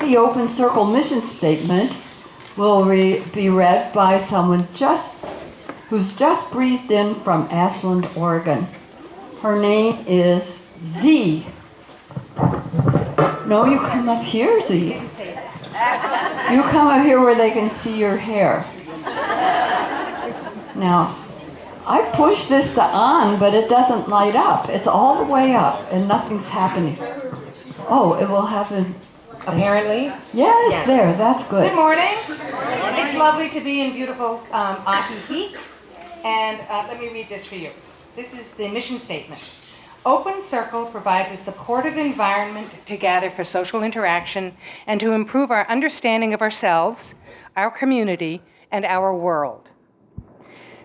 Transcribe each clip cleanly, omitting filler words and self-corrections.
the Open Circle mission statement will be read by someone who's just breezed in from Ashland, Oregon. Her name is Z. No, you come up here, Z. You come up here where they can see your hair. Now, I push this to on, but it doesn't light up. It's all the way up, and nothing's happening. Oh, it will happen. Apparently. Yes, there, that's good. Good morning. It's lovely to be in beautiful Ajijic. And let me read this for you. This is the mission statement. Open Circle provides a supportive environment to gather for social interaction and to improve our understanding of ourselves, our community, and our world.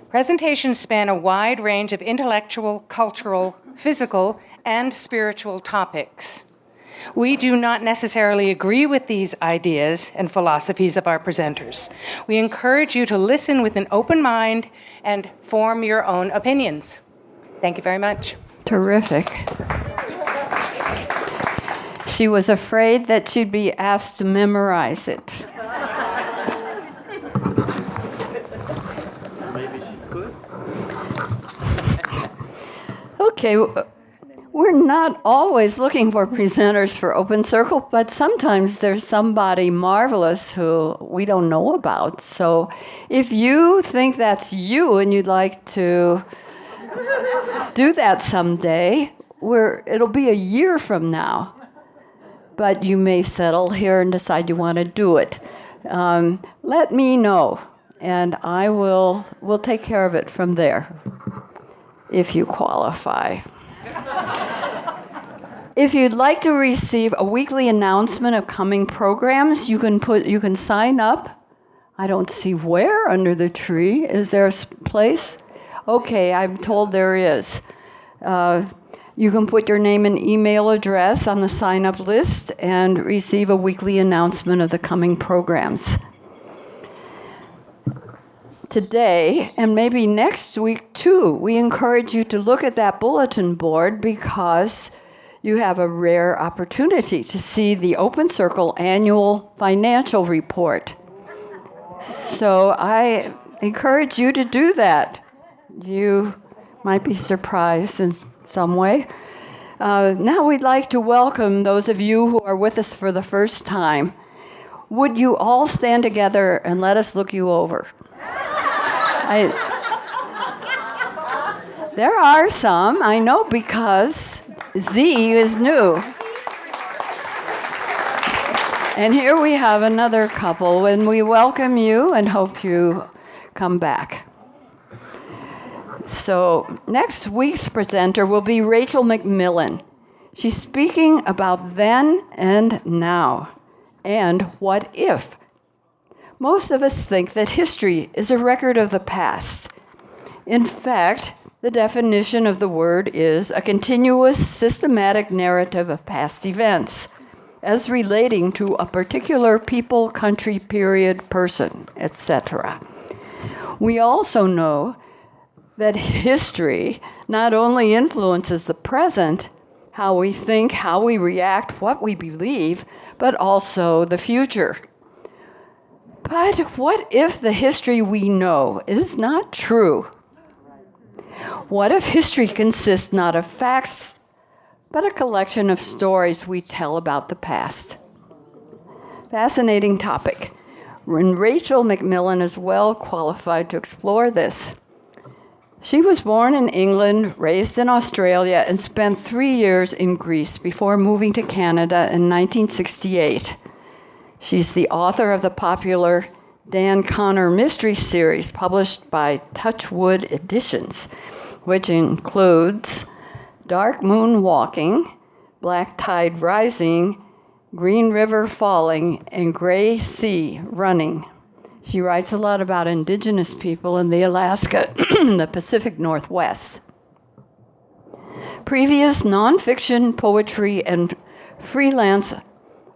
Presentations span a wide range of intellectual, cultural, physical, and spiritual topics. We do not necessarily agree with these ideas and philosophies of our presenters. We encourage you to listen with an open mind and form your own opinions. Thank you very much. Terrific. She was afraid that she'd be asked to memorize it. Maybe she could. Okay, we're not always looking for presenters for Open Circle, but sometimes there's somebody marvelous who we don't know about. So if you think that's you and you'd like to do that someday, it'll be a year from now. But you may settle here and decide you want to do it. Let me know, and we'll take care of it from there, if you qualify. If you'd like to receive a weekly announcement of coming programs, you can sign up. I don't see where under the tree. Is there a place? Okay, I'm told there is. You can put your name and email address on the sign-up list and receive a weekly announcement of the coming programs. Today, and maybe next week too, we encourage you to look at that bulletin board because you have a rare opportunity to see the Open Circle annual financial report. So I encourage you to do that. You might be surprised in some way. Now we'd like to welcome those of you who are with us for the first time. Would you all stand together and let us look you over? There are some, I know, because Z is new. And here we have another couple, and we welcome you and hope you come back. So next week's presenter will be Rachel McMillan. She's speaking about then and now, and what if. Most of us think that history is a record of the past. In fact, the definition of the word is a continuous, systematic narrative of past events, as relating to a particular people, country, period, person, etc. We also know that history not only influences the present, how we think, how we react, what we believe, but also the future. But what if the history we know is not true? What if history consists not of facts, but a collection of stories we tell about the past? Fascinating topic. And Rachel McMillan is well qualified to explore this. She was born in England, raised in Australia, and spent 3 years in Greece before moving to Canada in 1968. She's the author of the popular Dan Connor mystery series published by Touchwood Editions, which includes Dark Moon Walking, Black Tide Rising, Green River Falling, and Gray Sea Running. She writes a lot about indigenous people in the Alaska, the Pacific Northwest. Previous nonfiction, poetry, and freelance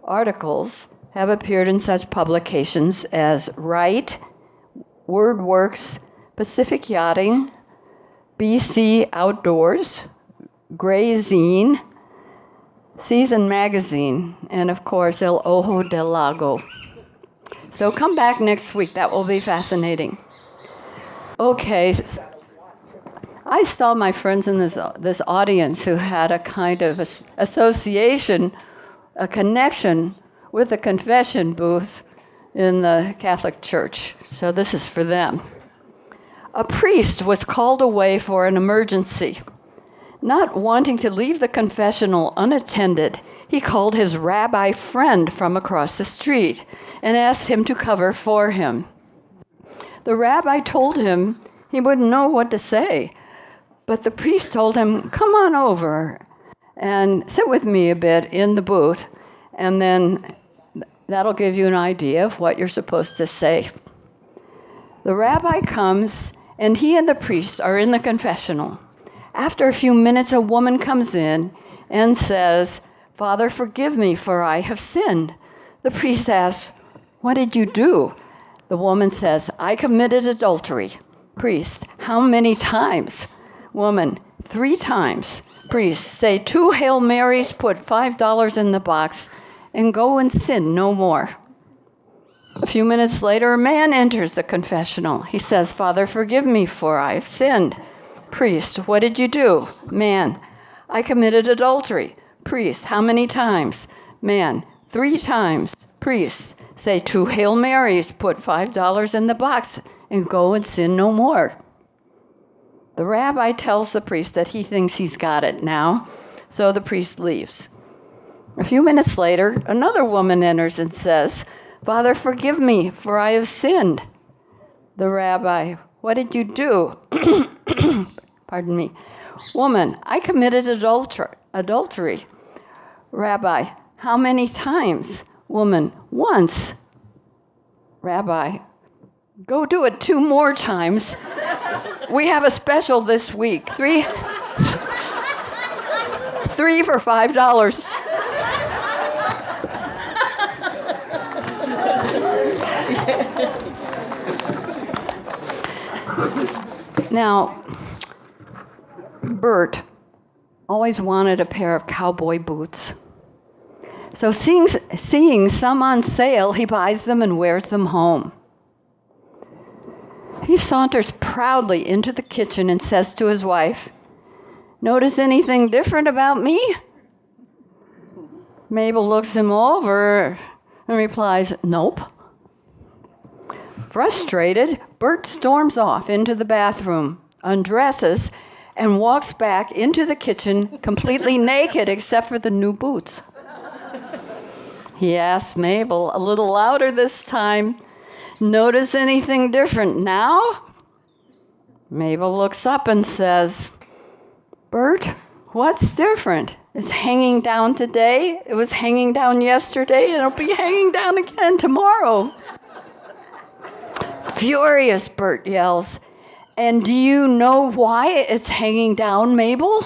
articles have appeared in such publications as Write, WordWorks, Pacific BC Outdoors, Gray Zine, Season Magazine, and of course, El Ojo del Lago. So come back next week. That will be fascinating. Okay. I saw my friends in this audience who had a kind of association, a connection with the confession booth in the Catholic Church. So this is for them. A priest was called away for an emergency. Not wanting to leave the confessional unattended, he called his rabbi friend from across the street and asked him to cover for him. The rabbi told him he wouldn't know what to say, but the priest told him, "Come on over and sit with me a bit in the booth, and then that'll give you an idea of what you're supposed to say." The rabbi comes, and he and the priest are in the confessional. After a few minutes, a woman comes in and says, "Father, forgive me, for I have sinned." The priest asks, "What did you do?" The woman says, "I committed adultery." Priest, "How many times?" Woman, 3 times. Priest, "Say 2 Hail Marys, put $5 in the box, and go and sin no more." A few minutes later, a man enters the confessional. He says, "Father, forgive me, for I have sinned." Priest, "What did you do?" Man, "I committed adultery." Priest, "How many times?" Man, 3 times. Priest, "Say 2 Hail Marys, put $5 in the box, and go and sin no more." The rabbi tells the priest that he thinks he's got it now, so the priest leaves. A few minutes later, another woman enters and says, "Father, forgive me, for I have sinned." The rabbi, "What did you do?" Pardon me. Woman, "I committed adultery." Rabbi, "How many times?" Woman, "Once." Rabbi, "Go do it 2 more times. We have a special this week. 3 for $5. Now, Bert always wanted a pair of cowboy boots. So seeing some on sale, he buys them and wears them home. He saunters proudly into the kitchen and says to his wife, "Notice anything different about me?" Mabel looks him over and replies, "Nope." Frustrated, Bert storms off into the bathroom, undresses, and walks back into the kitchen completely naked except for the new boots. He asks Mabel a little louder this time, "Notice anything different now?" Mabel looks up and says, "Bert, what's different? It's hanging down today, it was hanging down yesterday, and it'll be hanging down again tomorrow." Furious, Bert yells, "And do you know why it's hanging down, Mabel?"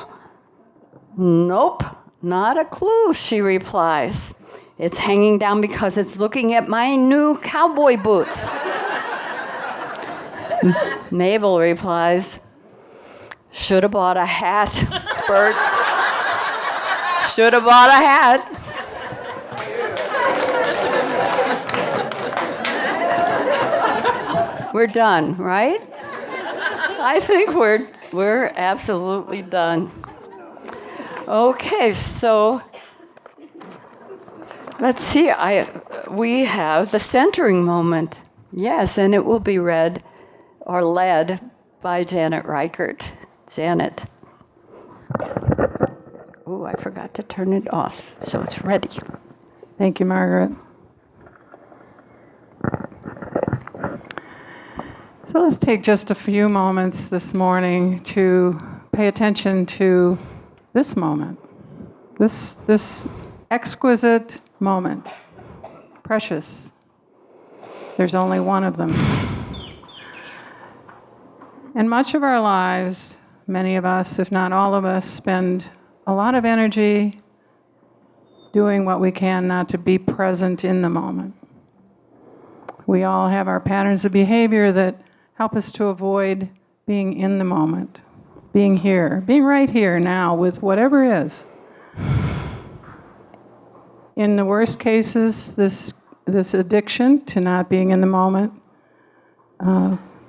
"Nope, not a clue," she replies. "It's hanging down because it's looking at my new cowboy boots." Mabel replies, "Should have bought a hat, Bert. Should have bought a hat." We're done, right? I think we're absolutely done. Okay, so let's see. We have the centering moment. Yes, and it will be read or led by Janet Reichert. Janet. Oh, I forgot to turn it off, so it's ready. Thank you, Margaret. So let's take just a few moments this morning to pay attention to this moment, this exquisite moment, precious. There's only one of them. In much of our lives, many of us, if not all of us, spend a lot of energy doing what we can not to be present in the moment. We all have our patterns of behavior that help us to avoid being in the moment, being here, being right here now with whatever is. In the worst cases, this addiction to not being in the moment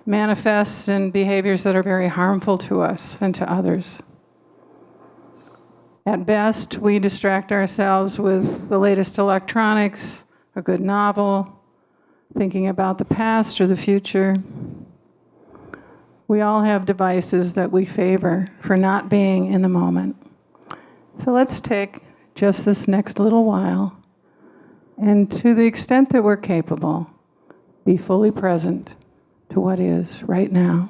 manifests in behaviors that are very harmful to us and to others. At best, we distract ourselves with the latest electronics, a good novel, thinking about the past or the future. We all have devices that we favor for not being in the moment. So let's take just this next little while, and to the extent that we're capable, be fully present to what is right now.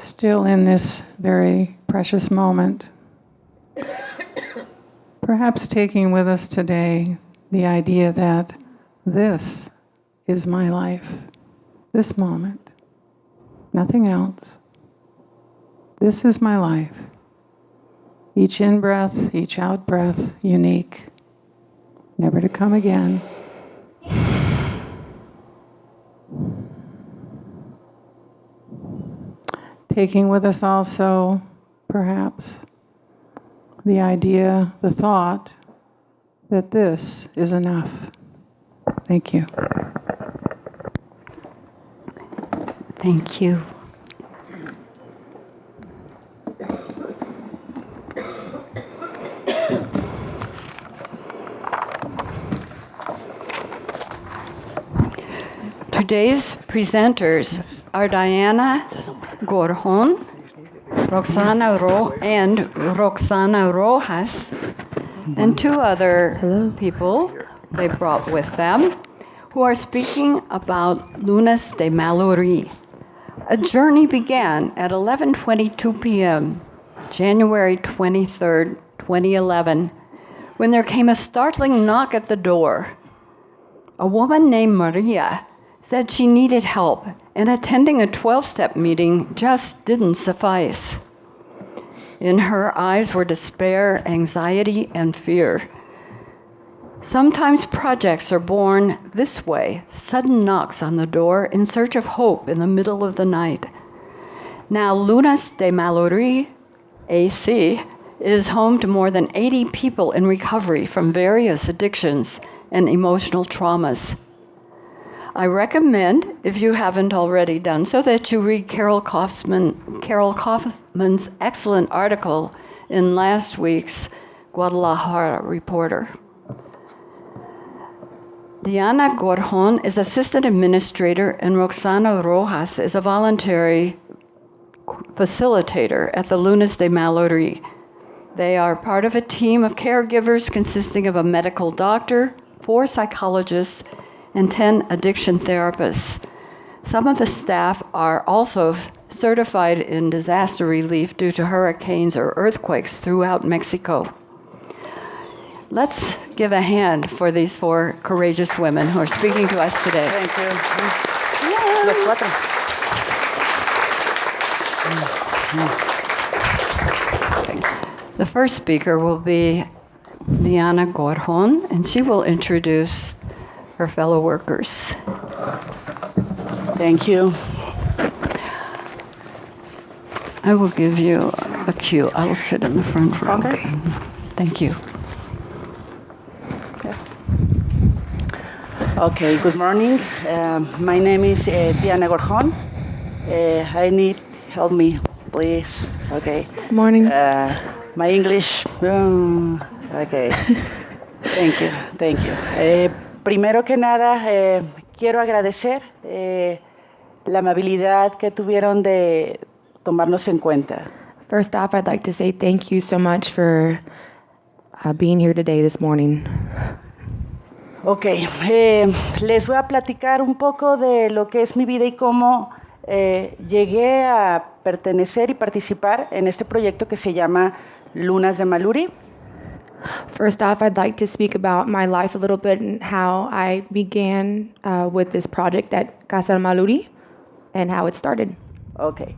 Still in this very precious moment, perhaps taking with us today the idea that this is my life, this moment, nothing else. This is my life. Each in-breath, each out-breath, unique, never to come again. Taking with us also, perhaps, the idea, the thought, that this is enough. Thank you. Thank you. Today's presenters are Daina Gorjon&Roxana Rojas, and two other people they brought with them who are speaking about Lunas de Maluri. A journey began at 11:22 p.m., January 23rd, 2011, when there came a startling knock at the door. A woman named Maria said she needed help, and attending a 12-step meeting just didn't suffice. In her eyes were despair, anxiety, and fear. Sometimes projects are born this way, sudden knocks on the door in search of hope in the middle of the night. Now, Lunas de Maluri, AC, is home to more than 80 people in recovery from various addictions and emotional traumas. I recommend, if you haven't already done so, that you read Carol Kaufman's excellent article in last week's Guadalajara Reporter. Daina Gorjon is assistant administrator, and Roxana Rojas is a voluntary facilitator at the Lunas de Maluri. They are part of a team of caregivers consisting of a medical doctor, 4 psychologists, and 10 addiction therapists. Some of the staff are also certified in disaster relief due to hurricanes or earthquakes throughout Mexico. Let's give a hand for these 4 courageous women who are speaking to us today. Thank you. The first speaker will be Daina Gorjon, and she will introduce her fellow workers. Thank you. I will give you a cue. I will sit in the front row. Okay. Thank you. Okay, good morning. My name is Daina Gorjon. I need help me, please. Okay. Good morning. My English. Okay. Thank you, thank you. Primero que nada, quiero agradecer la amabilidad que tuvieron de tomarnos en cuenta. First off, I'd like to say thank you so much for being here today this morning. Ok, les voy a platicar un poco de lo que es mi vida y cómo llegué a pertenecer y participar en este proyecto que se llama Lunas de Maluri. First off, I'd like to speak about my life a little bit and how I began with this project at Casa Maluri and how it started. Ok.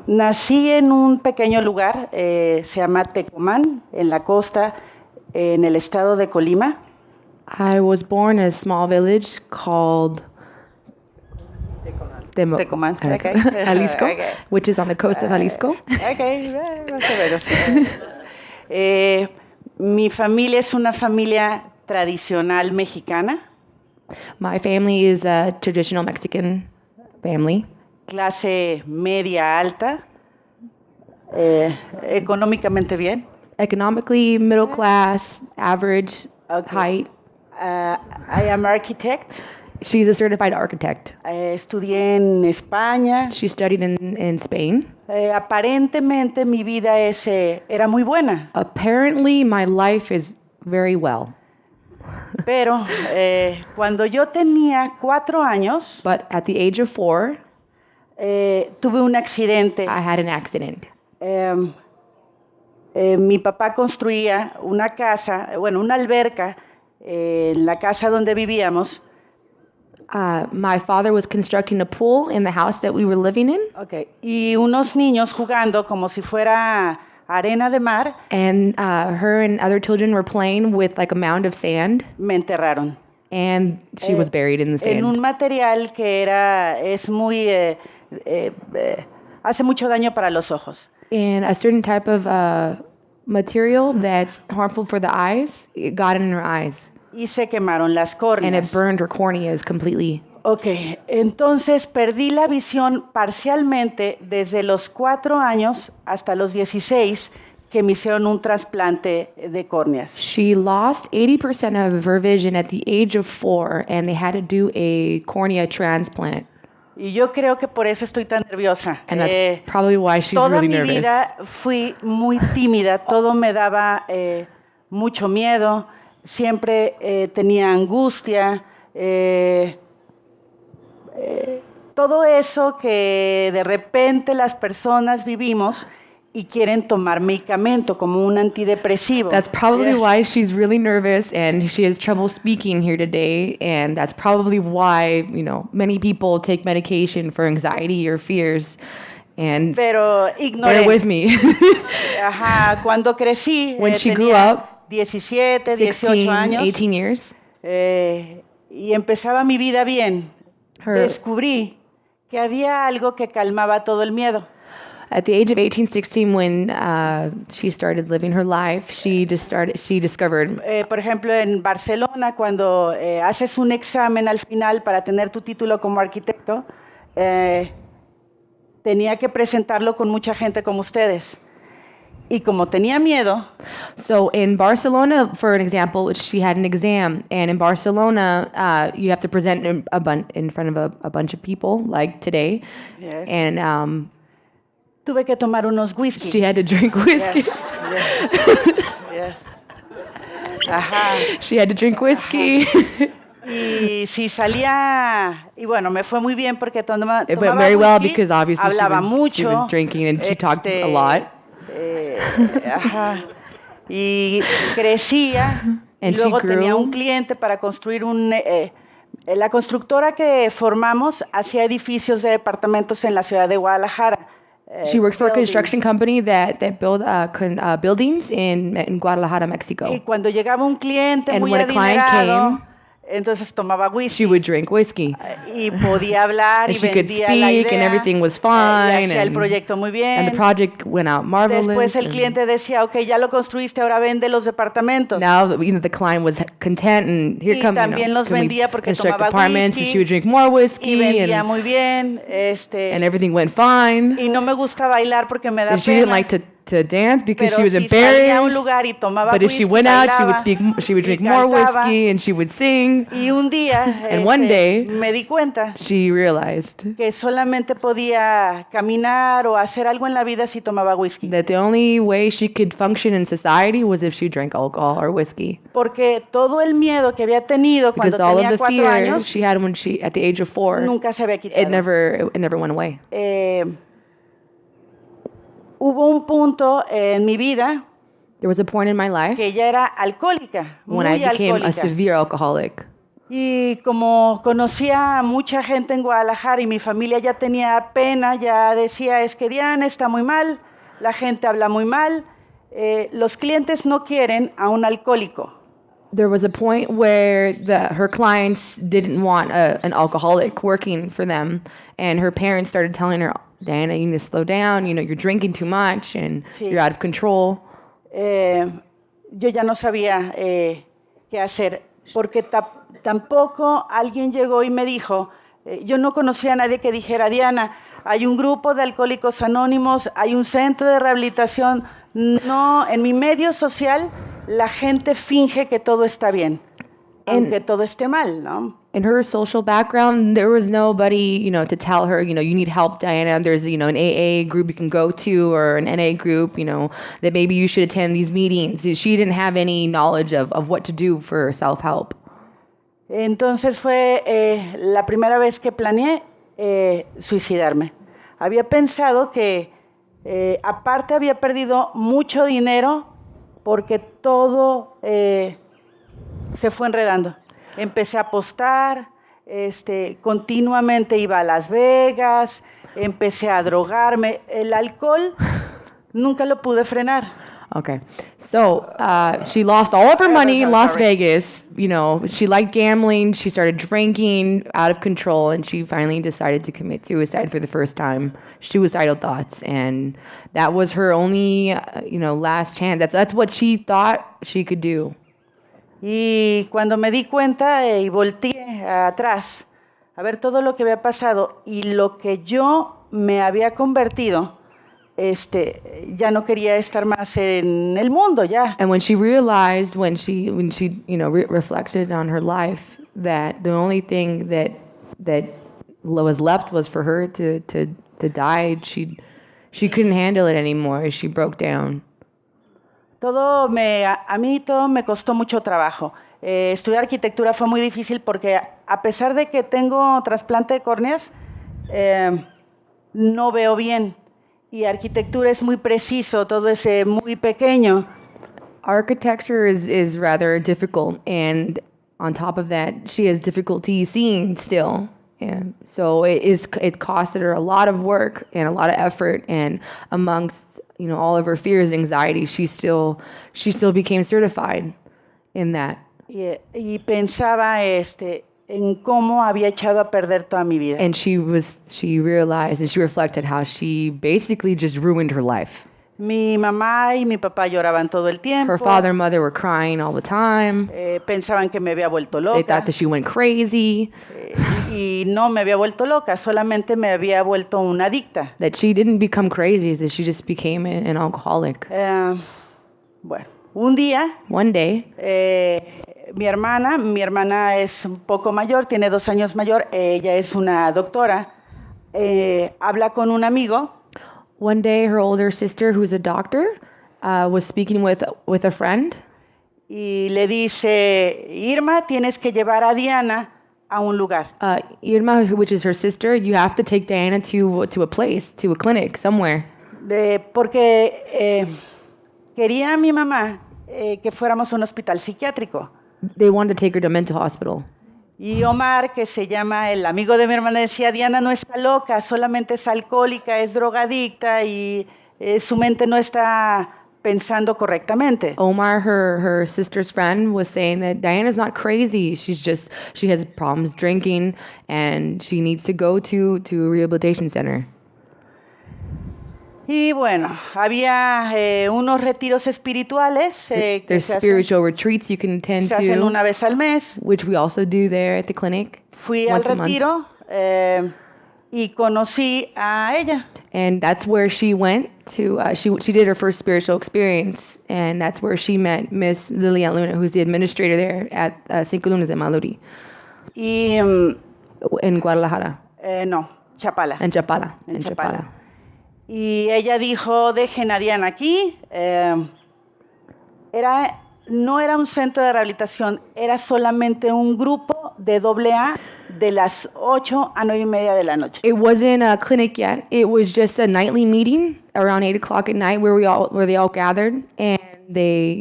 Nací en un pequeño lugar, se llama Tecomán, en la costa, en el estado de Colima. I was born in a small village called Tecomán, okay. Jalisco, Okay. which is on the coast of Jalisco. Okay, más o menos. Mi familia es una familia tradicional mexicana. My family is a traditional Mexican family. Clase media alta, económicamente bien. Economically middle class, average height. I am architect. She's a certified architect. Estudié en España. She studied in Spain. Aparentemente mi vida era muy buena. Apparently my life is very well. Pero cuando yo tenía 4 años, But at the age of 4, tuve un accidente. I had an accident. Mi papá construía una casa, bueno, una alberca en la casa donde vivíamos. My father was constructing a pool in the house that we were living in. Okay. Y unos niños jugando como si fuera arena de mar. And her and other children were playing with like a mound of sand. Me enterraron. And she was buried in the sand. En un material que es muy hace mucho daño para los ojos. In a certain type of material that's harmful for the eyes, it got in her eyes. Y se quemaron las córneas. And it burned her corneas completely. Ok, entonces perdí la visión parcialmente desde los 4 años hasta los 16 que me hicieron un trasplante de córneas. She lost 80% of her vision at the age of 4 and they had to do a cornea transplant. Y yo creo que por eso estoy tan nerviosa. And that's probably why she's toda really mi nervous. vida fui muy tímida, todo me daba mucho miedo, siempre tenía angustia, todo eso que de repente las personas vivimos y quieren tomar medicamento como un antidepresivo. That's probably why she's really nervous and she has trouble speaking here today, and that's probably why, many people take medication for anxiety or fears. And Pero ignoré. Bear with me. Ajá, cuando crecí, When she grew tenía up, 17, 16, 18 años, 18 years, y empezaba mi vida bien, descubrí que había algo que calmaba todo el miedo. At the age of 18, 16, when she started living her life, she discovered. Por ejemplo, en Barcelona, cuando haces un examen al final para tener tu título como arquitecto, tenía que presentarlo con mucha gente como ustedes. Y como tenía miedo. So in Barcelona, for an example, she had an exam, and in Barcelona, you have to present in front of a bunch of people, like today. Yes. And tuve que tomar unos whisky. She had to drink whiskey. Yes. Ajá. She had to drink whiskey. Y si salía, y bueno, me fue muy bien porque tomaba It went very whisky, well because obviously hablaba she was drinking and she talked a lot. Ajá. Y crecía. And y luego she grew. Tenía un cliente para construir la constructora que formamos hacía edificios de departamentos en la ciudad de Guadalajara. She worked for a construction company that built buildings in Guadalajara, Mexico. Y cuando llegaba un cliente And muy when a client adinerado, Entonces tomaba she whisky would drink whiskey. y podía hablar And y she could vendía la speak, and idea everything was y fine, hacía el proyecto muy and the bien. project went out marvelous. Después el And cliente decía, ok, ya lo construiste, ahora vende los departamentos. now, the client was content, and here Y come, también los can we vendía porque construct tomaba apartments, and she whisky would drink more y whiskey, vendía and muy bien. everything went fine. Y no me gusta bailar porque me da And she didn't pena. like to dance because she Pero was si salía a un embarrassed. lugar y tomaba But if she whisky, went out, she would bailaba she would y drink more cantaba. whiskey, and she would sing. Y un día And one day, me di cuenta she realized que solamente podía caminar o hacer algo en la vida si tomaba whisky. that the only way she could function in society was if she drank alcohol or whiskey. Porque todo el miedo que había tenido Because cuando all of tenía the 4 fear años she had when she, at the age of 4, nunca se había it quitado. never went away. Hubo un punto en mi vida There was a point in my life que ella era alcohólica, when I muy became a alcohólica. severe alcoholic. Y como conocía a mucha gente en Guadalajara y mi familia ya tenía pena, ya decía, es que Diana está muy mal, la gente habla muy mal, los clientes no quieren a un alcohólico. There was a point where her clients didn't want an alcoholic working for them, and her parents started telling her, Diana, you need to slow down, you're drinking too much, and Sí. you're out of control. Yo ya no sabía qué hacer, porque tampoco alguien llegó y me dijo, yo no conocía a nadie que dijera, Diana, hay un grupo de alcohólicos anónimos, hay un centro de rehabilitación. No, en mi medio social la gente finge que todo está bien, aunque todo esté mal, ¿no? In her social background, there was nobody, to tell her, you need help, Diana. There's, an AA group you can go to, or an NA group, that maybe you should attend these meetings. She didn't have any knowledge of what to do for self-help. Entonces fue la primera vez que planeé suicidarme. Había pensado que aparte había perdido mucho dinero porque todo se fue enredando. Empecé a apostar, continuamente iba a Las Vegas, empecé a drogarme. El alcohol nunca lo pude frenar. Okay. So she lost all of her money in Las Vegas. She liked gambling. She started drinking out of control, and she finally decided to commit suicide for the first time. Suicidal thoughts, and that was her only, last chance. That's what she thought she could do. Y cuando me di cuenta y volteé atrás a ver todo lo que había pasado y lo que yo me había convertido, ya no quería estar más en el mundo, ya. And when she realized, when she reflected on her life, that the only thing that was left was for her to die, she couldn't handle it anymore. She broke down. A mí todo me costó mucho trabajo. Estudiar arquitectura fue muy difícil porque a pesar de que tengo trasplante de córneas, no veo bien. Y arquitectura es muy preciso, todo es muy pequeño. Architecture is rather difficult, and on top of that, she has difficulty seeing still. And so it costed her a lot of work and a lot of effort, and amongst all of her fears and anxieties, she still became certified in that. Y pensaba en cómo había echado a perder toda mi vida. And she realized and she reflected how she basically just ruined her life. Mi mamá y mi papá lloraban todo el tiempo. Her father and mother were crying all the time. Pensaban que me había vuelto loca. They thought that she went crazy. Y no me había vuelto loca, solamente me había vuelto una adicta. That she didn't become crazy, that she just became an alcoholic. Bueno, un día. One day. Mi hermana es un poco mayor, tiene 2 años mayor, ella es una doctora, habla con un amigo. One day, her older sister, who's a doctor, was speaking with a friend. Y le dice, Irma, tienes que llevar a Diana a un lugar. Irma, which is her sister, you have to take Diana to a place, to a clinic, somewhere. Porque quería mi mamá que fuéramos a un hospital psiquiátrico. They wanted to take her to a mental hospital. Y Omar, que se llama el amigo de mi hermana, decía, Diana no está loca, solamente es alcohólica, es drogadicta y su mente no está pensando correctamente. Omar, her sister's friend, was saying that Diana's not crazy. She has problems drinking and she needs to go to a rehabilitation center. Y bueno, había unos retiros espirituales que There's spiritual retreats you can attend se hacen to, una vez al mes. which we also do there at the clinic. Fui al once a month. retiro y conocí a ella. And that's where she went to, she did her first spiritual experience, and that's where she met Miss Lilian Luna, who's the administrator there at Cinco Lunas de Maluri Y in Guadalajara. no, Chapala. En Chapala. En Chapala. Y ella dijo, dejen a Diana aquí. No era un centro de rehabilitación, era solamente un grupo de AA de las 8 a 9:30 de la noche. It wasn't a clinic yet. It was just a nightly meeting around 8 o'clock at night where they all gathered, and they,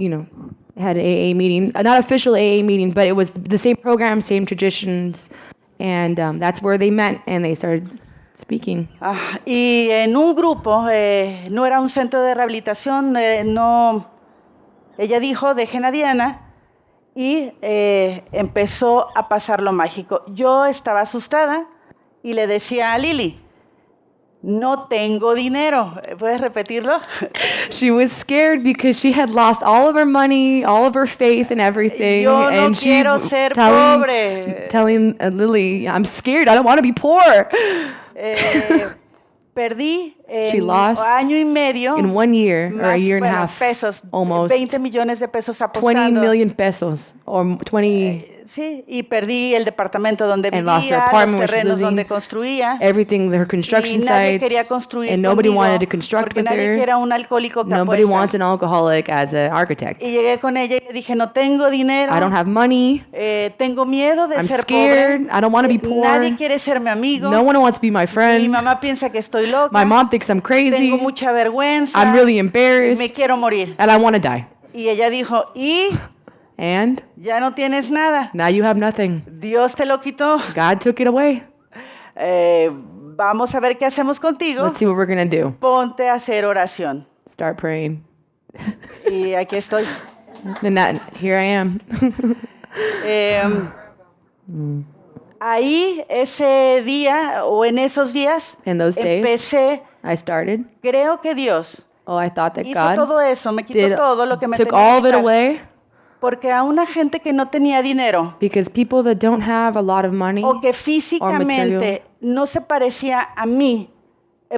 had an AA meeting, not official AA meeting, but it was the same program, same traditions, and that's where they met and they started speaking. Y en un grupo, no era un centro de rehabilitación, no. Ella dijo, dejen a Diana, y empezó a pasar lo mágico. Yo estaba asustada y le decía a Lili, no tengo dinero. ¿Puedes repetirlo? She was scared because she had lost all of her money, all of her faith and everything. Yo no and quiero ser pobre. Telling Lily, I'm scared, I don't want to be poor. Perdí She lost año y medio, in 1 year or a year and a half, pesos, almost 20 millones de pesos apostando. 20 million pesos or 20. Sí, y perdí el departamento donde And lost her vivía, los apartment where she was terrenos living, donde construía. everything, her construction Y nadie sites, quería construir and nobody conmigo, wanted to construct porque with nadie her. quiere un alcohólico que Nobody apuesta. wants an alcoholic as an architect. Y llegué con ella y le dije, no tengo dinero, I don't have money. tengo miedo de I'm ser scared. pobre, I don't want to be poor. nadie quiere ser mi amigo, No one wants to be my mi friend. mamá piensa que estoy loca, My mom thinks I'm crazy. tengo mucha vergüenza, I'm really me embarrassed, quiero morir. and I want to die. Y ella dijo, y And ya no tienes nada, now you have nothing. Dios te lo quitó. God took it away. Vamos a ver qué hacemos contigo. Let's see what we're going to do. Ponte a hacer oración. Start praying. Y aquí estoy. And here I am. Ahí, ese día, o en esos días, In those days, empecé, I started. creo que Dios I thought that hizo God todo eso, me quitó todo lo que me took tenía all que of it quitar. away, Porque a una gente que no tenía dinero, because people that don't have a lot of money, o que físicamente no se parecía a mí,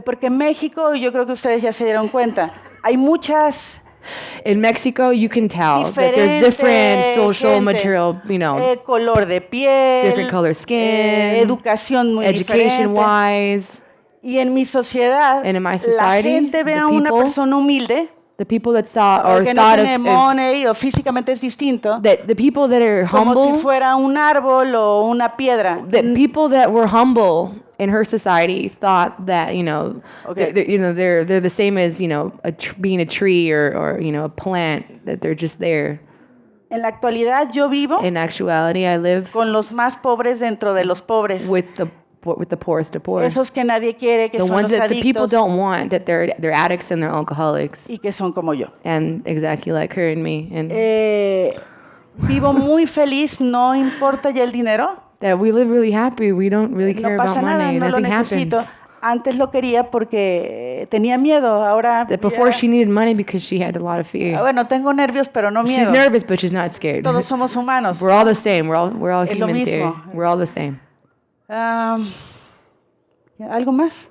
porque en México, yo creo que ustedes ya se dieron cuenta, hay muchas in Mexico, you can tell that there's diferente different social gente, material, color de piel, different color skin, educación muy education diferente. wise. Y en mi sociedad, And in my la society, gente ve the a una people- persona humilde, The people that saw or que no thought tiene of money o físicamente es distinto, that the people that are como si humble, fuera un árbol o una piedra. that people that were humble in her society thought that Okay. they're the same as being a tree or a plant, that they're just there. En la actualidad yo vivo In actuality, I live con los más pobres dentro de los pobres. with the poorest of poor. Esos que nadie quiere, que The son ones los that the people adictos don't want, that they're addicts and they're alcoholics, y que son como yo. and exactly like her and me, and Vivo muy feliz, no importa ya el dinero, that we live really happy. We don't really no care about pasa nada, money. no lo Nothing necesito. happens. Antes lo quería porque tenía miedo, ahora That before ya- she needed money because she had a lot of fear. bueno, tengo nervios, pero no She's miedo. nervous, but she's not scared. Todos somos humanos. We're all the same. We're all Es lo humans here. mismo. We're all the same. ¿Algo más?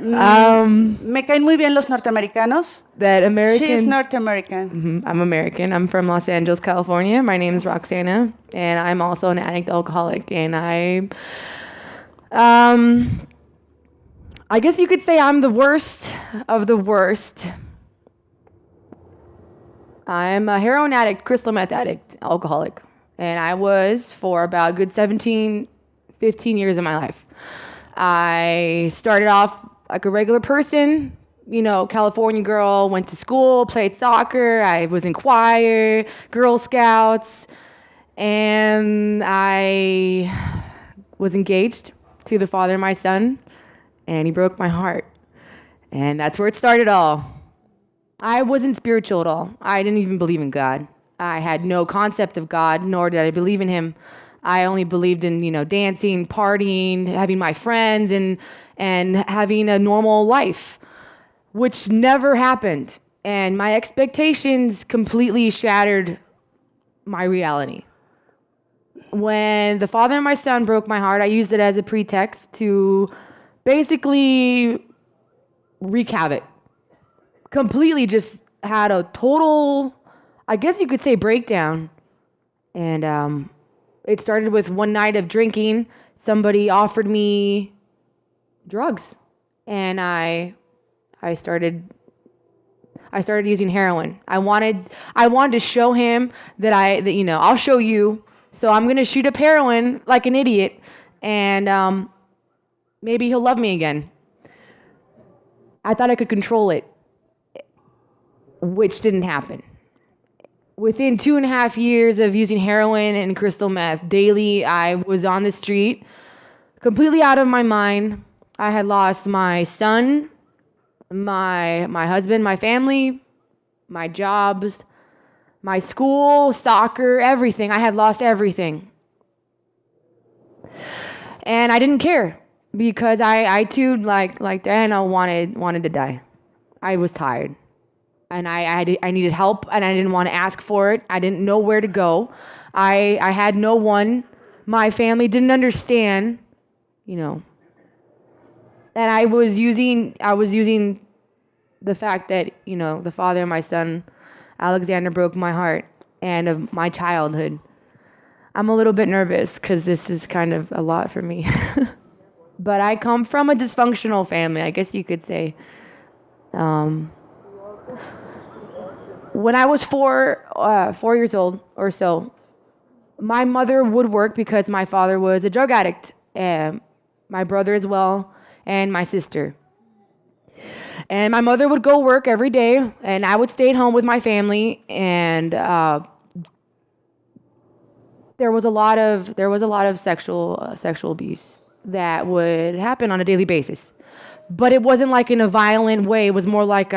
Me caen muy bien los norteamericanos. That She's American. North American. I'm American. I'm from Los Angeles, California. My name is Roxana, and I'm also an addict alcoholic. And I guess you could say I'm the worst of the worst. I'm a heroin addict, crystal meth addict, alcoholic. And I was for about a good 17, 15 years of my life. I started off like a regular person, California girl, went to school, played soccer, I was in choir, Girl Scouts, and I was engaged to the father of my son. and he broke my heart. And that's where it started all. I wasn't spiritual at all. I didn't even believe in God. I had no concept of God, nor did I believe in him. I only believed in, dancing, partying, having my friends, and having a normal life, which never happened. And my expectations completely shattered my reality. When the father of my son broke my heart, I used it as a pretext to basically wreak havoc. Completely just had a total, I guess you could say, breakdown. And it started with one night of drinking. Somebody offered me drugs, and I started using heroin. I wanted to show him that I'll show you. So I'm gonna shoot up heroin like an idiot, and maybe he'll love me again. I thought I could control it, which didn't happen. Within 2.5 years of using heroin and crystal meth daily, I was on the street, completely out of my mind. I had lost my son, my husband, my family, my jobs, my school, soccer, everything. I had lost everything. And I didn't care because I too, like Diana, wanted to die. I was tired. And I needed help, and I didn't want to ask for it. I didn't know where to go. I had no one. My family didn't understand, And I was using the fact that, the father of my son, Alexander, broke my heart and of my childhood. I'm a little bit nervous because this is kind of a lot for me. But I come from a dysfunctional family, I guess you could say. When I was 4 years old or so, my mother would work because my father was a drug addict, and my brother as well, and my sister. And my mother would go work every day, and I would stay at home with my family. And there was a lot of sexual abuse that would happen on a daily basis. But it wasn't like in a violent way. It was more like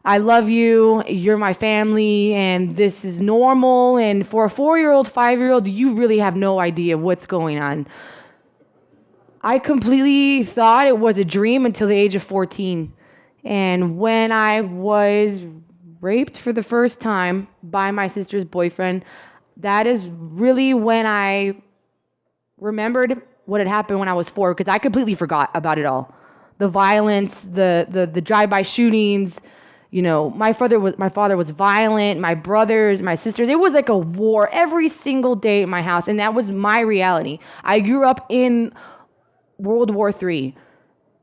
I love you, you're my family, and this is normal. And for a 4-year-old, 5-year-old, you really have no idea what's going on. I completely thought it was a dream until the age of 14. And when I was raped for the first time by my sister's boyfriend, that is really when I remembered what had happened when I was 4, because I completely forgot about it all. The violence, the drive-by shootings. My father was violent. My brothers, my sisters. It was like a war every single day at my house, and that was my reality. I grew up in World War III,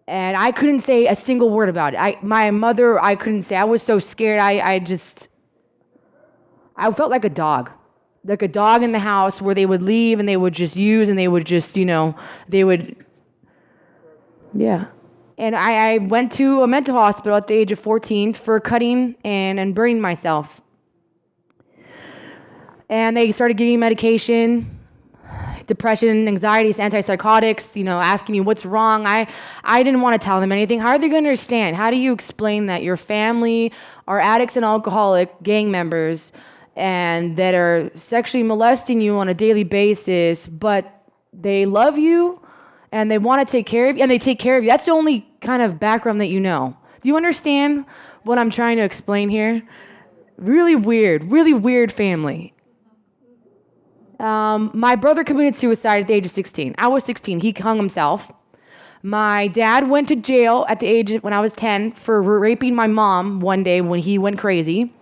and I couldn't say a single word about it. My mother, I couldn't say. I was so scared. I felt like a dog. Like a dog in the house where they would leave and they would just use and they would just, they would, yeah. And I went to a mental hospital at the age of 14 for cutting and burning myself. And they started giving me medication, depression, anxiety, antipsychotics, asking me what's wrong. I didn't want to tell them anything. How are they going to understand? How do you explain that your family are addicts and alcoholic gang members and that are sexually molesting you on a daily basis, but they love you and they want to take care of you, and they take care of you? That's the only kind of background that you know. Do you understand what I'm trying to explain here? Really weird family. My brother committed suicide at the age of 16. I was 16. He hung himself. My dad went to jail at the age of, when I was 10, for raping my mom one day when he went crazy.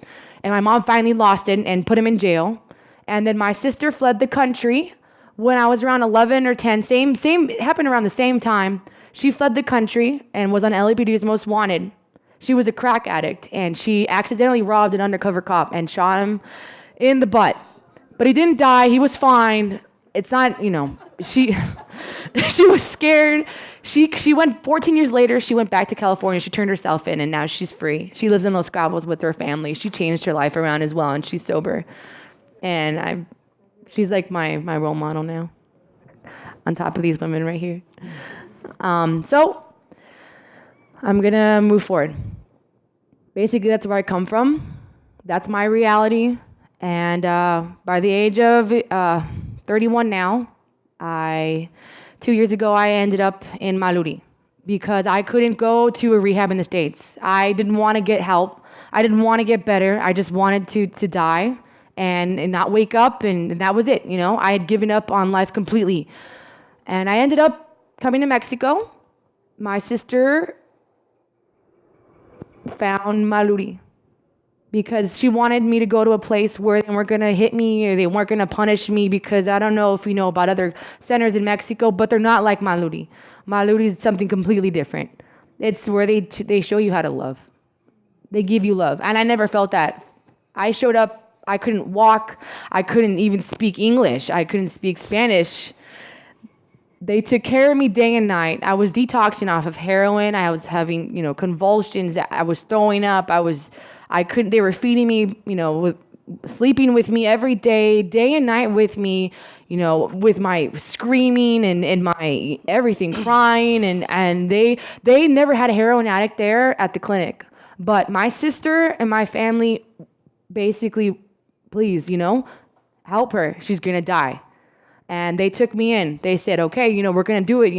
And my mom finally lost it and put him in jail. And then my sister fled the country when I was around 11 or 10. Same, it happened around the same time. She fled the country and was on LAPD's Most Wanted. She was a crack addict, and she accidentally robbed an undercover cop and shot him in the butt. But he didn't die. He was fine. It's not, she she was scared. She went 14 years later. She went back to California. She turned herself in, and now she's free. She lives in Los Cabos with her family. She changed her life around as well, and she's sober. And she's like my role model now, on top of these women right here. So I'm gonna move forward. Basically, that's where I come from. That's my reality. And by the age of 31 now, 2 years ago, I ended up in Maluri because I couldn't go to a rehab in the States. I didn't want to get help. I didn't want to get better. I just wanted to die and not wake up, and that was it. You know, I had given up on life completely. And I ended up coming to Mexico. My sister found Maluri because she wanted me to go to a place where they weren't going to hit me or they weren't going to punish me, because I don't know if you know about other centers in Mexico, but they're not like Maluri. Maluri is something completely different. It's where they show you how to love. They give you love. And I never felt that. I showed up, I couldn't walk, I couldn't even speak English, I couldn't speak Spanish. They took care of me day and night. I was detoxing off of heroin. I was having, convulsions. I was throwing up. I couldn't, they were feeding me, sleeping with me every day and night with me, with my screaming and my everything, crying. And they never had a heroin addict there at the clinic. But my sister and my family basically, please, help her. She's going to die. And they took me in. They said, okay, we're going to do it.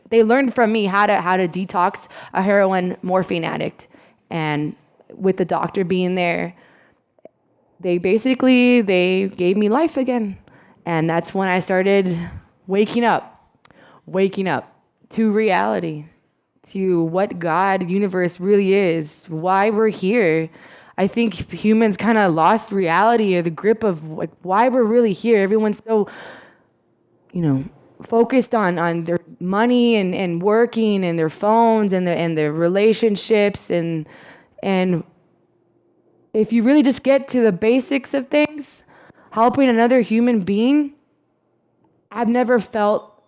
They learned from me how to detox a heroin morphine addict. And with the doctor being there, they gave me life again. And that's when I started waking up to reality, to what God, universe really is, why we're here. I think humans kind of lost reality or the grip of like why we're really here. Everyone's so, focused on their money and working and their phones and their relationships and if you really just get to the basics of things, helping another human being, I've never felt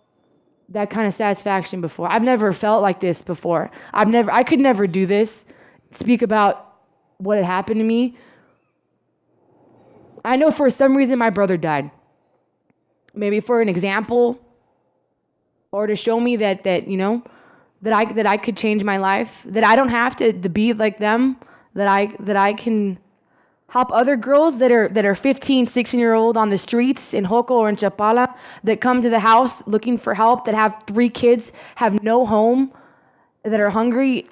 that kind of satisfaction before. I've never felt like this before. I could never do this. Speak about what had happened to me. I know for some reason my brother died. Maybe for an example, or to show me that I could change my life, that I don't have to be like them, that I can help other girls that are 15, 16-year-old on the streets in Joco or in Chapala, that come to the house looking for help, that have 3 kids, have no home, that are hungry,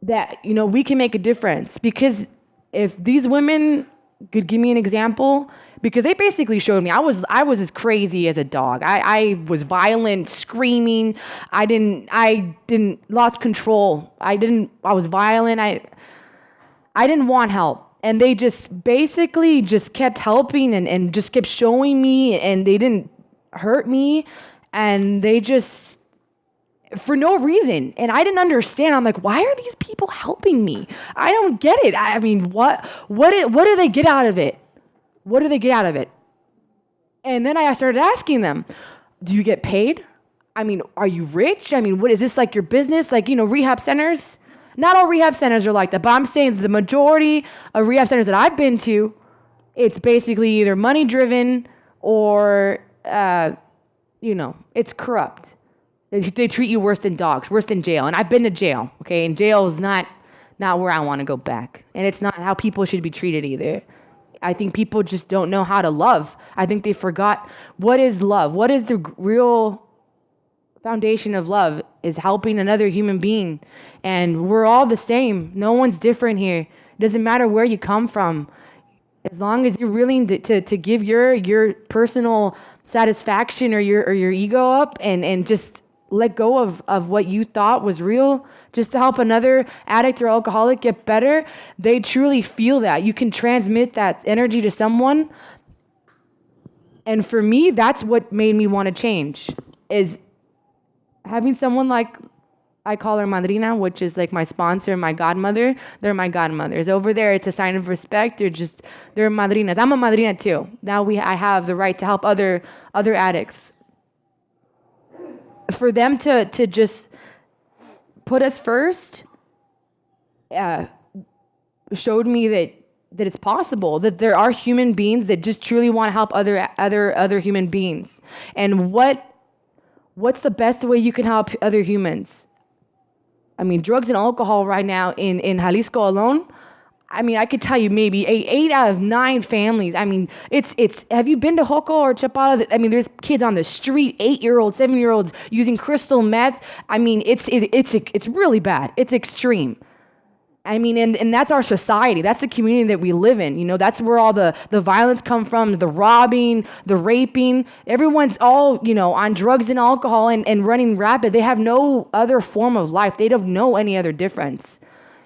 that we can make a difference. Because if these women could give me an example, because they basically showed me I was as crazy as a dog. I was violent, screaming. I didn't lost control. I was violent. I didn't want help. And they just basically just kept helping and just kept showing me, and they didn't hurt me, and they just, for no reason. And I didn't understand. I'm like, why are these people helping me? I don't get it. I mean, what do they get out of it? What do they get out of it? And then I started asking them, do you get paid? I mean, are you rich? I mean, what is this, like your business? Like, rehab centers? Not all rehab centers are like that, but I'm saying the majority of rehab centers that I've been to, it's basically either money driven or, it's corrupt. They treat you worse than dogs, worse than jail. And I've been to jail, okay? And jail is not where I want to go back. And it's not how people should be treated either. I think people just don't know how to love. I think they forgot what is love. What is the real foundation of love? Is helping another human being. And we're all the same. No one's different here. It doesn't matter where you come from. As long as you're willing to give your personal satisfaction or your ego up and just let go of what you thought was real, just to help another addict or alcoholic get better, they truly feel that. You can transmit that energy to someone. And for me, that's what made me want to change, is having someone like, I call her madrina, which is like my sponsor, my godmother. They're my godmothers. Over there, it's a sign of respect. They're madrinas. I'm a madrina too. Now I have the right to help other addicts. For them to just put us first, showed me that it's possible, that there are human beings that just truly want to help other human beings. And what what's the best way you can help other humans? I mean, drugs and alcohol right now in Jalisco alone, I mean, I could tell you maybe eight out of 9 families. I mean, it's. Have you been to Joco or Chapala? I mean, there's kids on the street, 8-year-olds, 7-year-olds using crystal meth. I mean, it's really bad. It's extreme. I mean, and that's our society. That's the community that we live in. You know, that's where all the violence come from, the robbing, the raping. Everyone's all, you know, on drugs and alcohol and running rapid. They have no other form of life. They don't know any other difference.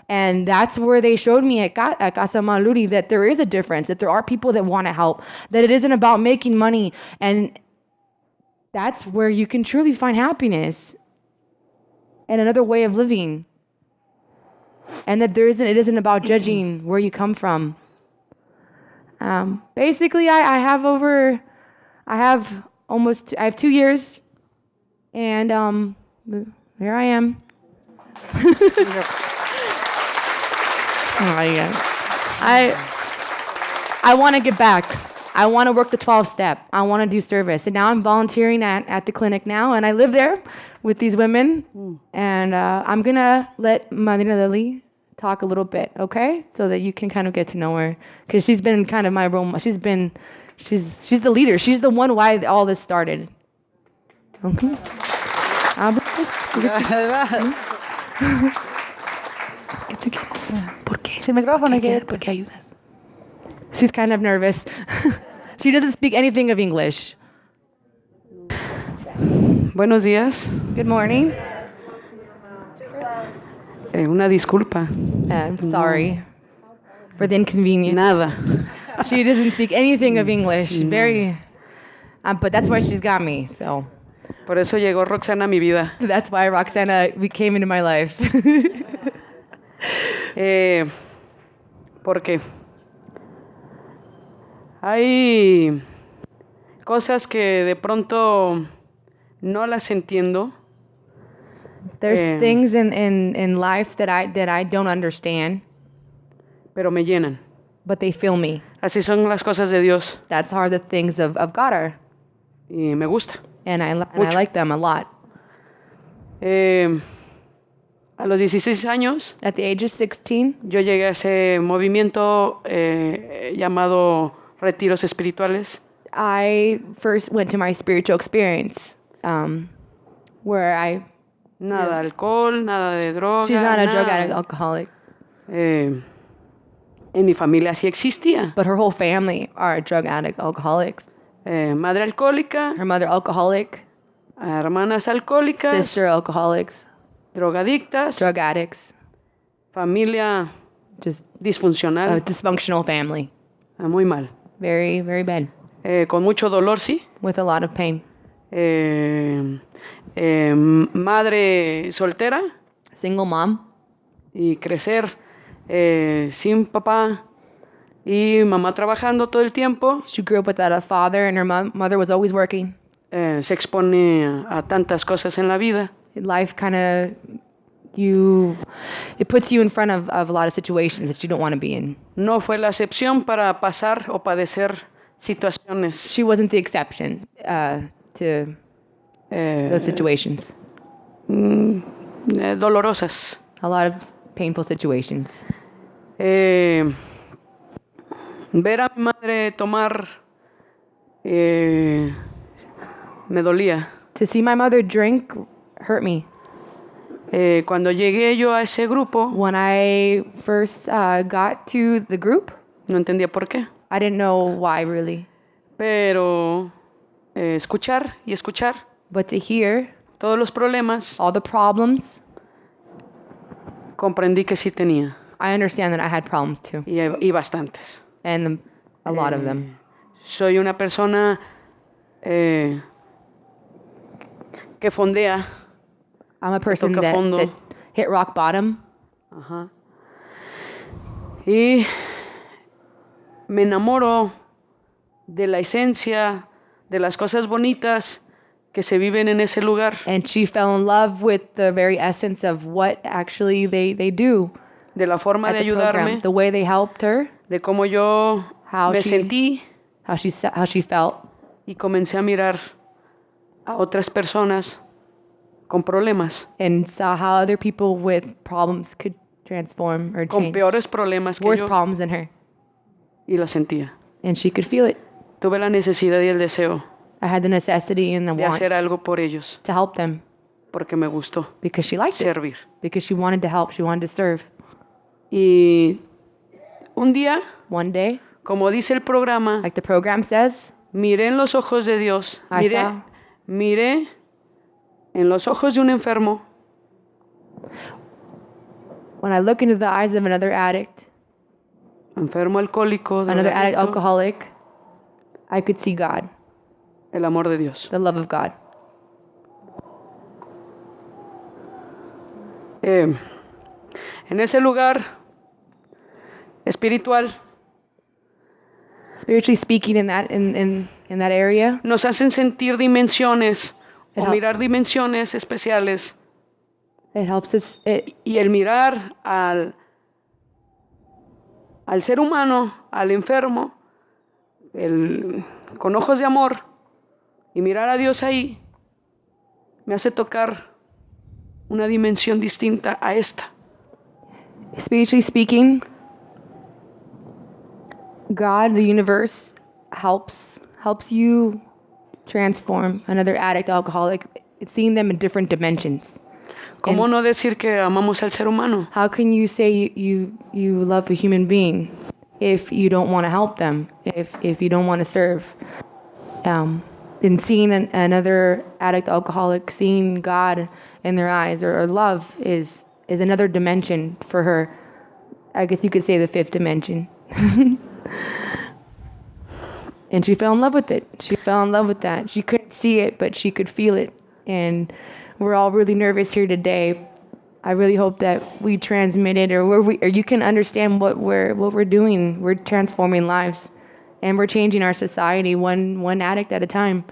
And that's where they showed me at Casa Maluri that there is a difference, that there are people that want to help, that it isn't about making money. And that's where you can truly find happiness and another way of living. And that it isn't about judging where you come from. Basically, I have 2 years, and here I am. Oh, yeah. I want to get back. I want to work the 12-step. I want to do service. And now I'm volunteering at the clinic now, and I live there with these women. And I'm going to let Madrina Lily talk a little bit, okay? So that you can kind of get to know her. Because she's been kind of my role model. She's the leader. She's the one why all this started. Okay. ¿Qué quieres? ¿Por qué? Sin micrófono, ¿Por qué ayudas? She's kind of nervous. She doesn't speak anything of English. Buenos días. Good morning. Una disculpa. I'm sorry for the inconvenience. Nada. She doesn't speak anything of English. Very, but that's why she's got me. So. Por eso llegó Roxana a mi vida. That's why Roxana came into my life. Porque hay cosas que de pronto no las entiendo. There's things in life that I don't understand. Pero me llenan. But they fill me. Así son las cosas de Dios. That's how the things of God are. Y me gusta. And I like them a lot. A los 16 años, at the age of 16, yo llegué a ese movimiento llamado Retiros Espirituales. I first went to my spiritual experience, where I... Nada de alcohol, nada de droga. She's not a nada. drug addict, alcoholic. En mi familia sí existía. But her whole family are drug addict, alcoholics. Madre alcohólica. Her mother alcoholic. Hermanas alcohólicas. Sister alcoholics. Drogadictas. Drug addicts. Familia just disfuncional. A dysfunctional family. Muy mal. Very, very bad. Con mucho dolor, sí. With a lot of pain. Madre soltera. Single mom. Y crecer sin papá y mamá trabajando todo el tiempo. She grew up without a father and her mother was always working. Se expone a tantas cosas en la vida. Life kind of, it puts you in front of a lot of situations that you don't want to be in. No fue la excepción para pasar o padecer situaciones. She wasn't the exception to those situations. Dolorosas. A lot of painful situations. Ver a mi madre tomar me dolía. To see my mother drink hurt me. Cuando llegué yo a ese grupo, when I first got to the group, no entendía por qué. I didn't know why really. Pero escuchar y escuchar. But to hear todos los problemas, all the problems, comprendí que sí tenía. I understand that I had problems too. Y bastantes. And a lot of them. Soy una persona que fondea. I'm a person that hit rock bottom. Ajá. Y me enamoro de la esencia, de las cosas bonitas que se viven en ese lugar. And she fell in love with the very essence of what actually they do. De la forma de ayudarme. The way they helped her. De cómo yo me sentí. How she felt. Y comencé a mirar a otras personas con problemas, and saw how other people with problems could transform or con change. peores problemas que Worse yo, problems than her. y la sentía. And she could feel it. Tuve la necesidad y el deseo I had the necessity and the de want hacer algo por ellos, to help them porque me gustó because she liked it. servir. Because she wanted to help. She wanted to serve. Y un día, One day, como dice el programa, like the program says, miré en los ojos de Dios, I saw miré en los ojos de un enfermo, when I look into the eyes of another addict, enfermo alcohólico, another addict, drogadicto, alcoholic, I could see God, el amor de Dios. the love of God. En ese lugar espiritual Spiritually speaking, in that area, nos hacen sentir dimensiones o It help- mirar dimensiones especiales, it helps us. y el mirar al ser humano, al enfermo, con ojos de amor, y mirar a Dios ahí, me hace tocar una dimensión distinta a esta. Spiritually speaking, God, the universe, helps you transform another addict, alcoholic, seeing them in different dimensions. ¿Cómo And no decir que amamos al ser humano? how can you say you love a human being if you don't want to help them, if you don't want to serve? And seeing another addict, alcoholic, seeing God in their eyes or love is another dimension for her. I guess you could say the fifth dimension. And she fell in love with it. She fell in love with that. She couldn't see it, but she could feel it. And we're all really nervous here today. I really hope that we transmit it, or you can understand what we're doing. We're transforming lives, and we're changing our society one addict at a time.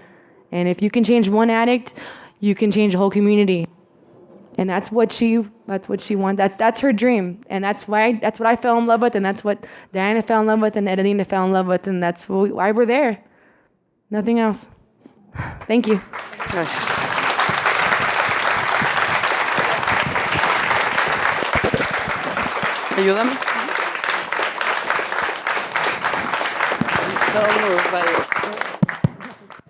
And if you can change one addict, you can change a whole community. And that's what she wants. That's her dream, and that's what I fell in love with, and that's what Diana fell in love with, and Edina fell in love with, and that's why we're there. Nothing else. Thank you. Gracias. Ayúdame. So moved by your story.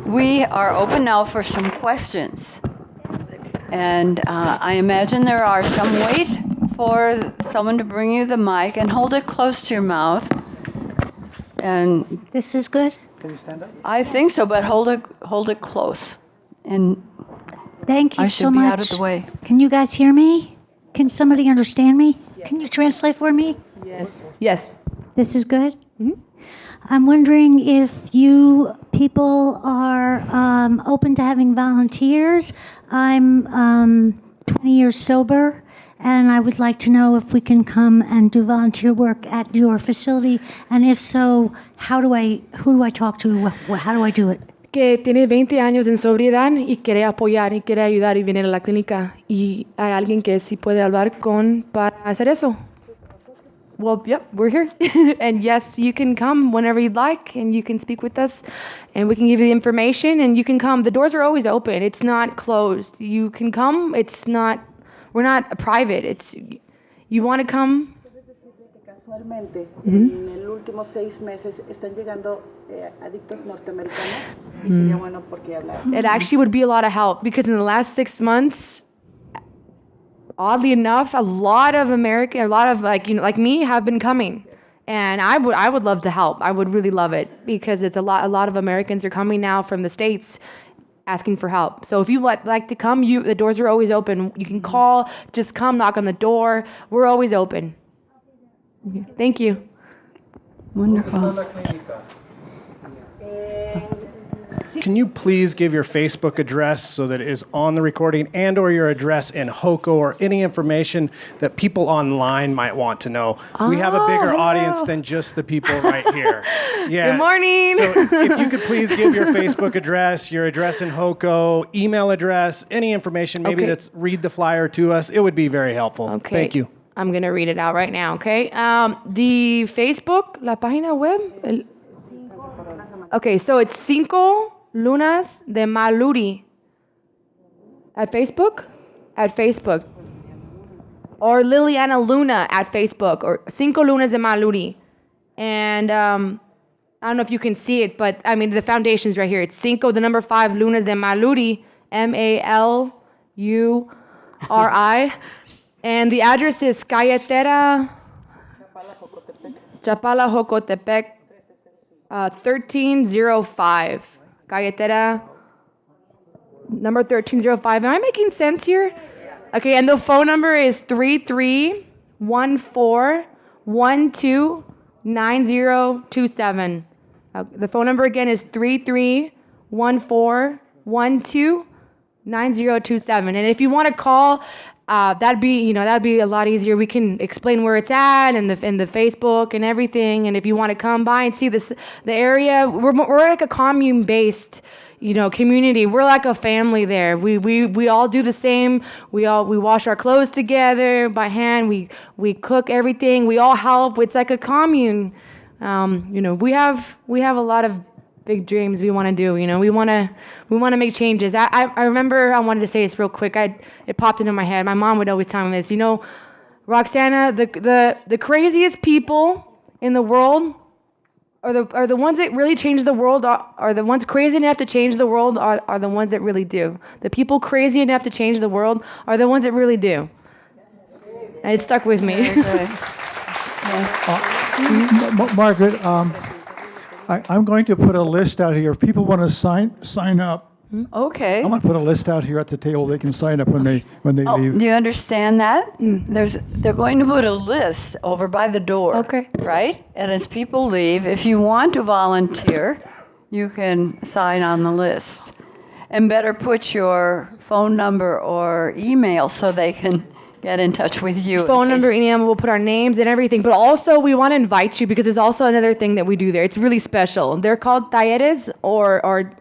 We are open now for some questions. And I imagine there are some. Wait for someone to bring you the mic and hold it close to your mouth. And This is good? I think so, but hold it close. And Thank you I so should be much. out of the way. Can you guys hear me? Can somebody understand me? Can you translate for me? Yes. This is good? I'm wondering if you people are open to having volunteers. I'm 20 years sober, and I would like to know if we can come and do volunteer work at your facility, and if so, who do I talk to? How do I do it? Que tiene 20 años en sobriedad y quiere apoyar y quiere ayudar y viene a la clínica y hay alguien que sí puede hablar para hacer eso. Well, yep, we're here. And yes, you can come whenever you'd like and you can speak with us and we can give you the information and you can come. The doors are always open. It's not closed. You can come. We're not private. You want to come. Casualmente, en el último 6 meses están llegando adictos norteamericanos y sería bueno porque hablar. It actually would be a lot of help because in the last 6 months, oddly enough, a lot of like me have been coming, and I would love to help. I would really love it because it's a lot of Americans are coming now from the States asking for help. So if you like to come, the doors are always open. You can call, just come, knock on the door. We're always open. Okay. Thank you. Wonderful. Can you please give your Facebook address so that it is on the recording, and or your address in Hoko, or any information that people online might want to know? We have a bigger audience than just the people right here. Yeah. Good morning. So if you could please give your Facebook address, your address in Hoko, email address, any information, maybe that's read the flyer to us, it would be very helpful. Okay. Thank you. I'm going to read it out right now, okay? The Facebook, la página web. Okay, so it's Cinco Lunas de Maluri. At Facebook? At Facebook. Or Liliana Luna at Facebook. Or Cinco Lunas de Maluri. And I don't know if you can see it, but I mean, the foundation's right here. It's Cinco, the number 5, Lunas de Maluri. Maluri. And the address is Chapala, Jocotepec, 1305. Galletera, number 1305. Am I making sense here? Okay, and the phone number is 3314129027. The phone number again is 3314129027. And if you want to call, that'd be a lot easier. We can explain where it's at and the Facebook and everything. And if you want to come by and see the area, we're like a commune-based, community. We're like a family there. We all do the same. We wash our clothes together by hand. We cook everything. We all help. It's like a commune. We have a lot of big dreams we want to do. We want to make changes. I remember, I wanted to say this real quick. It popped into my head. My mom would always tell me this. Roxana, the craziest people in the world are the ones that really change the world. Are the ones crazy enough to change the world are the ones that really do. The people crazy enough to change the world are the ones that really do. And it stuck with me. Margaret, I'm going to put a list out here. If people want to sign up, Okay. I'm going to put a list out here at the table. They can sign up when they leave. Do you understand that? They're going to put a list over by the door. Okay. Right? And as people leave, if you want to volunteer, you can sign on the list. And better put your phone number or email so they can get in touch with you. Phone number, email, we'll put our names and everything. But also, we want to invite you because there's also another thing that we do there. It's really special. They're called talleres, or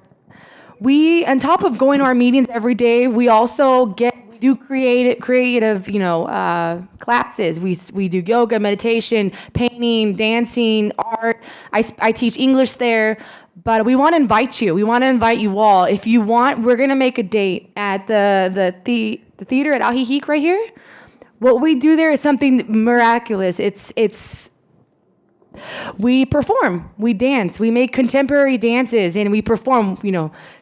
we, on top of going to our meetings every day, we also do creative, classes. We do yoga, meditation, painting, dancing, art. I teach English there. But we want to invite you. We want to invite you all. If you want, we're going to make a date at the theater at Ajijic right here. What we do there is something miraculous. We perform, we dance, we make contemporary dances, and we perform,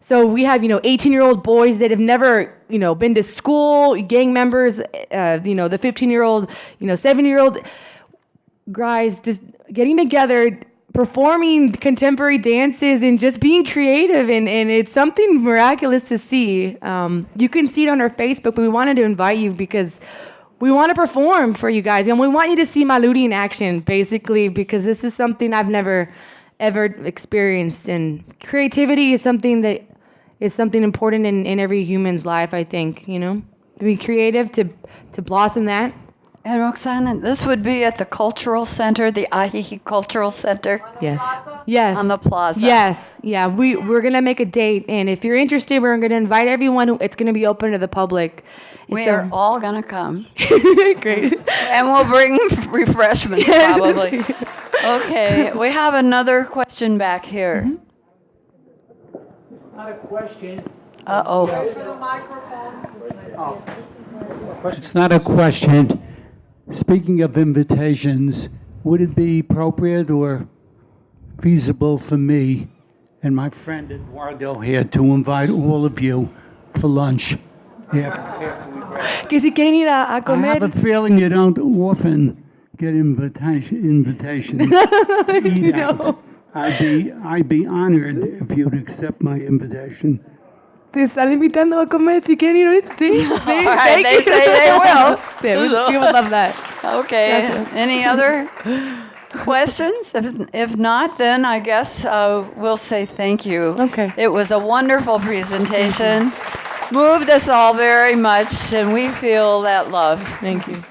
So we have, 18-year-old boys that have never, been to school, gang members, the 15-year-old, 7-year-old guys just getting together, performing contemporary dances and just being creative, and it's something miraculous to see. You can see it on our Facebook, but we wanted to invite you because we want to perform for you guys, and we want you to see Maluri in action, basically, because this is something I've never, ever experienced, and creativity is something that is something important in every human's life, I think, to be creative, to blossom that. And Roxana, this would be at the Cultural Center, the Ajijic Cultural Center? Yes. Yes. On the plaza? Yes. Yeah, we're going to make a date, and if you're interested, we're going to invite everyone. It's going to be open to the public. We are all going to come. Great. And we'll bring refreshments, probably. Okay, we have another question back here. It's not a question. Uh-oh. It's not a question. Speaking of invitations, would it be appropriate or feasible for me and my friend Eduardo here to invite all of you for lunch? Que si quieren ir a comer. I have a feeling you don't often get invitations to eat out. I'd be honored if you'd accept my invitation. Te están invitando a comer si quieren ir. Sí, All right, they say they will. We would love that. Okay. Gracias. Any other Questions? If not, then I guess we'll say thank you. Okay. It was a wonderful presentation. Moved us all very much, and we feel that love. Thank you.